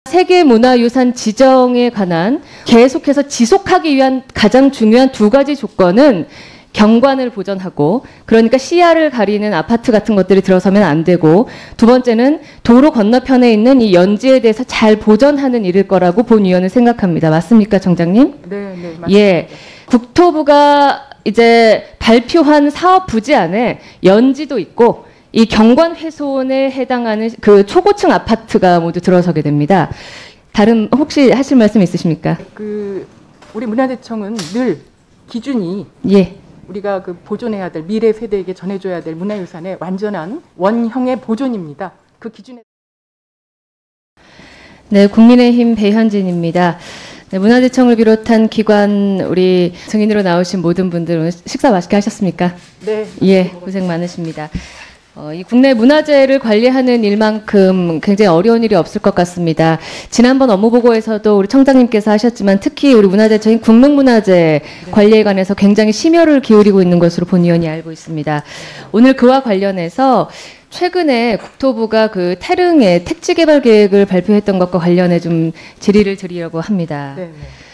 세계문화유산 지정에 관한 계속해서 지속하기 위한 가장 중요한 두 가지 조건은 경관을 보존하고, 그러니까 시야를 가리는 아파트 같은 것들이 들어서면 안 되고, 두 번째는 도로 건너편에 있는 이 연지에 대해서 잘 보존하는 일일 거라고 본 의원은 생각합니다. 맞습니까, 정장님? 네, 맞습니다. 예, 국토부가 이제 발표한 사업 부지 안에 연지도 있고 이 경관 훼손에 해당하는 그 초고층 아파트가 모두 들어서게 됩니다. 다른 혹시 하실 말씀 있으십니까? 우리 문화재청은 늘 기준이 예. 우리가 보존해야 될 미래 세대에게 전해줘야 될 문화유산의 완전한 원형의 보존입니다. 그 기준에. 네, 국민의힘 배현진입니다. 네, 문화재청을 비롯한 기관 우리 증인으로 나오신 모든 분들 오늘 식사 맛있게 하셨습니까? 네. 예, 고생 많으십니다. 이 국내 문화재를 관리하는 일만큼 굉장히 어려운 일이 없을 것 같습니다. 지난번 업무보고에서도 우리 청장님께서 하셨지만 특히 우리 문화재청인 국능문화재 관리에 관해서 굉장히 심혈을 기울이고 있는 것으로 본 의원이 알고 있습니다. 오늘 그와 관련해서 최근에 국토부가 그 태릉의 택지개발 계획을 발표했던 것과 관련해 좀 질의를 드리려고 합니다. 네.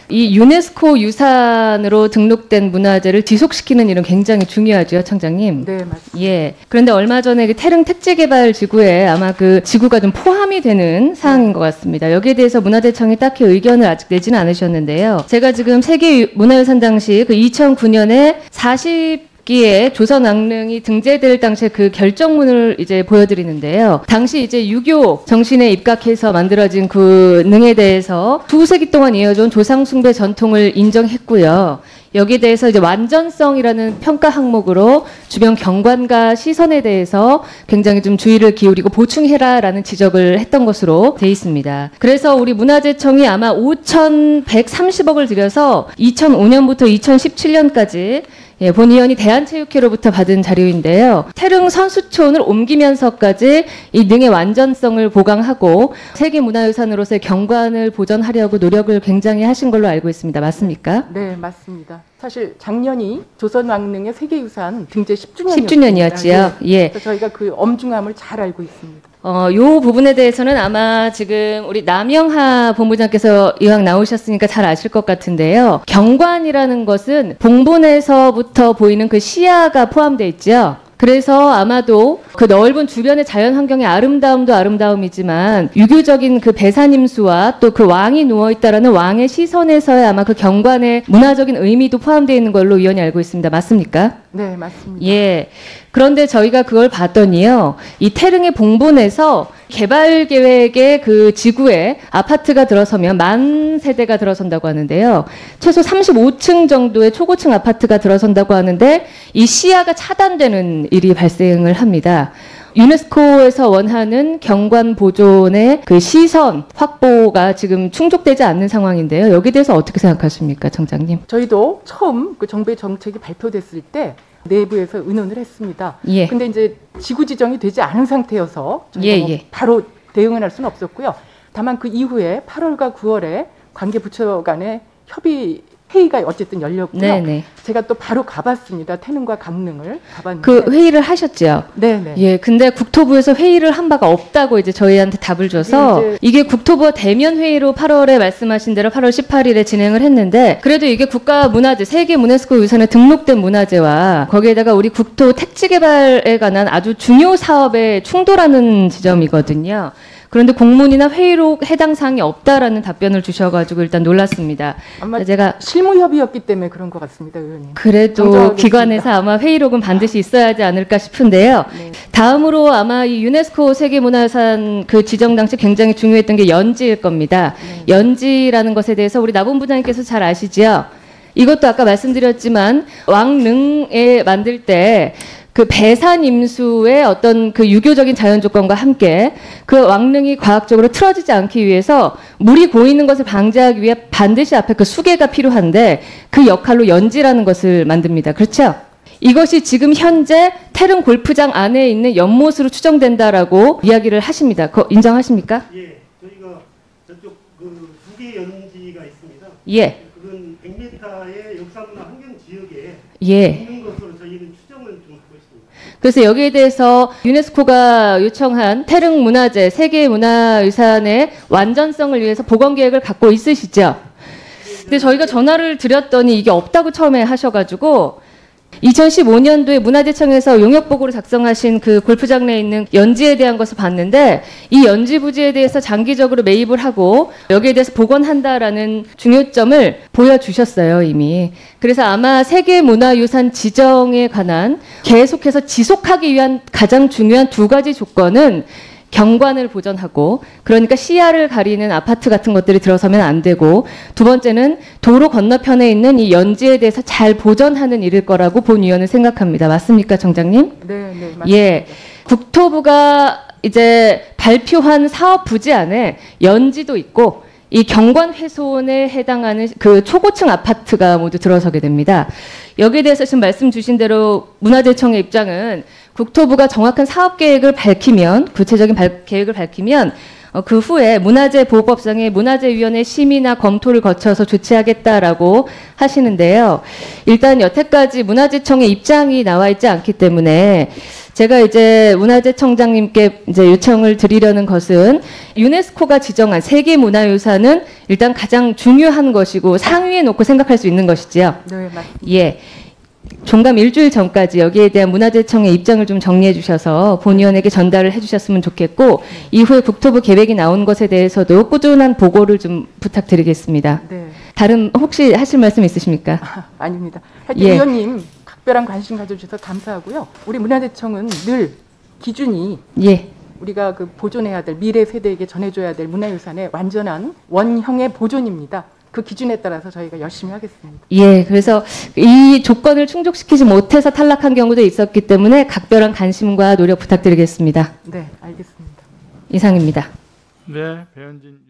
이 유네스코 유산으로 등록된 문화재를 지속시키는 일은 굉장히 중요하죠, 청장님. 네, 맞습니다. 예. 그런데 얼마 전에 그 태릉 택지개발 지구에 아마 그 지구가 좀 포함이 되는 사항인 것 같습니다. 여기에 대해서 문화재청이 딱히 의견을 아직 내지는 않으셨는데요. 제가 지금 세계문화유산 당시 그 2009년에 40기의 조선왕릉이 등재될 당시에 그 결정문을 이제 보여드리는데요. 당시 이제 유교 정신에 입각해서 만들어진 그 능에 대해서 수세기 동안 이어져온 조상숭배 전통을 인정했고요. 여기에 대해서 이제 완전성이라는 평가 항목으로 주변 경관과 시선에 대해서 굉장히 좀 주의를 기울이고 보충해라라는 지적을 했던 것으로 돼 있습니다. 그래서 우리 문화재청이 아마 5,130억을 들여서 2005년부터 2017년까지 예, 본 의원이 대한체육회로부터 받은 자료인데요. 태릉 선수촌을 옮기면서까지 이 능의 완전성을 보강하고 세계문화유산으로서의 경관을 보존하려고 노력을 굉장히 하신 걸로 알고 있습니다. 맞습니까? 네, 맞습니다. 사실 작년이 조선왕릉의 세계유산 등재 10주년이었습니다. 10주년이었지요. 예. 그래서 저희가 그 엄중함을 잘 알고 있습니다. 요 부분에 대해서는 아마 지금 우리 남영하 본부장께서 이왕 나오셨으니까 잘 아실 것 같은데요. 경관이라는 것은 봉분에서부터 보이는 그 시야가 포함되어 있죠. 그래서 아마도 그 넓은 주변의 자연 환경의 아름다움도 아름다움이지만 유교적인 그 배산임수와 또 그 왕이 누워있다라는 왕의 시선에서의 아마 그 경관의 문화적인 의미도 포함되어 있는 걸로 의원이 알고 있습니다. 맞습니까? 네, 맞습니다. 예. 그런데 저희가 그걸 봤더니요. 이 태릉의 봉분에서 개발 계획의 그 지구에 아파트가 들어서면 10,000세대가 들어선다고 하는데요. 최소 35층 정도의 초고층 아파트가 들어선다고 하는데 이 시야가 차단되는 일이 발생을 합니다. 유네스코에서 원하는 경관 보존의 그 시선 확보가 지금 충족되지 않는 상황인데요. 여기에 대해서 어떻게 생각하십니까, 청장님? 저희도 처음 그 정부의 정책이 발표됐을 때 내부에서 의논을 했습니다. 예. 근데 이제 지구 지정이 되지 않은 상태여서 저희가 뭐 바로 대응을 할 수는 없었고요. 다만 그 이후에 8월과 9월에 관계 부처 간의 회의가 어쨌든 열렸고요. 네네. 제가 또 바로 가봤습니다. 태릉과 강릉을 가봤는데. 그 회의를 하셨죠? 네네. 예, 근데 국토부에서 회의를 한 바가 없다고 이제 저희한테 답을 줘서 이게 국토부와 대면 회의로 8월에 말씀하신 대로 8월 18일에 진행을 했는데 그래도 이게 국가문화재, 세계 문화유산 유산에 등록된 문화재와 거기에다가 우리 국토 택지 개발에 관한 아주 중요 사업에 충돌하는 지점이거든요. 그런데 공문이나 회의록 해당 사항이 없다라는 답변을 주셔가지고 일단 놀랐습니다. 아마 제가 실무 협의였기 때문에 그런 것 같습니다, 의원님. 그래도 기관에서 아마 회의록은 반드시 있어야 하지 않을까 싶은데요. 네. 다음으로 아마 이 유네스코 세계문화유산 그 지정 당시 굉장히 중요했던 게 연지일 겁니다. 네. 연지라는 것에 대해서 우리 나본부장님께서 잘 아시죠? 이것도 아까 말씀드렸지만 왕릉에 만들 때 그 배산임수의 어떤 그 유교적인 자연 조건과 함께 그 왕릉이 과학적으로 틀어지지 않기 위해서 물이 고이는 것을 방지하기 위해 반드시 앞에 그 수계가 필요한데 그 역할로 연지라는 것을 만듭니다. 그렇죠? 이것이 지금 현재 태릉 골프장 안에 있는 연못으로 추정된다라고 이야기를 하십니다. 그거 인정하십니까? 예, 저희가 저쪽 그 두 개 연지가 있습니다. 예. 그건 100m의 역사문화 환경 지역에 예. 있는 것으로 저희는 추정을 좀 하고 있습니다. 그래서 여기에 대해서 유네스코가 요청한 태릉 문화재 세계 문화유산의 완전성을 위해서 복원 계획을 갖고 있으시죠? 근데 저희가 전화를 드렸더니 이게 없다고 처음에 하셔가지고 2015년도에 문화재청에서 용역보고를 작성하신 그 골프장 내에 있는 연지에 대한 것을 봤는데 이 연지 부지에 대해서 장기적으로 매입을 하고 여기에 대해서 복원한다라는 중요점을 보여주셨어요, 이미. 그래서 아마 세계문화유산 지정에 관한 계속해서 지속하기 위한 가장 중요한 두 가지 조건은 경관을 보전하고, 그러니까 시야를 가리는 아파트 같은 것들이 들어서면 안 되고, 두 번째는 도로 건너편에 있는 이 연지에 대해서 잘 보전하는 일일 거라고 본 위원은 생각합니다. 맞습니까, 정장님? 네, 맞습니다. 예. 국토부가 이제 발표한 사업 부지 안에 연지도 있고 이 경관 훼손에 해당하는 그 초고층 아파트가 모두 들어서게 됩니다. 여기에 대해서 지금 말씀 주신 대로 문화재청의 입장은 국토부가 정확한 사업 계획을 밝히면, 구체적인 계획을 밝히면 그 후에 문화재보호법상의 문화재위원회 심의나 검토를 거쳐서 조치하겠다라고 하시는데요. 일단 여태까지 문화재청의 입장이 나와 있지 않기 때문에 제가 이제 문화재청장님께 이제 요청을 드리려는 것은 유네스코가 지정한 세계문화유산은 일단 가장 중요한 것이고 상위에 놓고 생각할 수 있는 것이지요. 네, 맞습니다. 예. 종감 일주일 전까지 여기에 대한 문화재청의 입장을 좀 정리해 주셔서 본위원에게 전달을 해 주셨으면 좋겠고, 이후에 국토부 계획이 나온 것에 대해서도 꾸준한 보고를 좀 부탁드리겠습니다. 네. 다른 혹시 하실 말씀 있으십니까? 아닙니다. 하여튼 예. 의원님 각별한 관심 가져주셔서 감사하고요. 우리 문화재청은 늘 기준이 예. 우리가 그 보존해야 될, 미래 세대에게 전해줘야 될 문화유산의 완전한 원형의 보존입니다. 그 기준에 따라서 저희가 열심히 하겠습니다. 예, 그래서 이 조건을 충족시키지 못해서 탈락한 경우도 있었기 때문에 각별한 관심과 노력 부탁드리겠습니다. 네, 알겠습니다. 이상입니다. 네, 배현진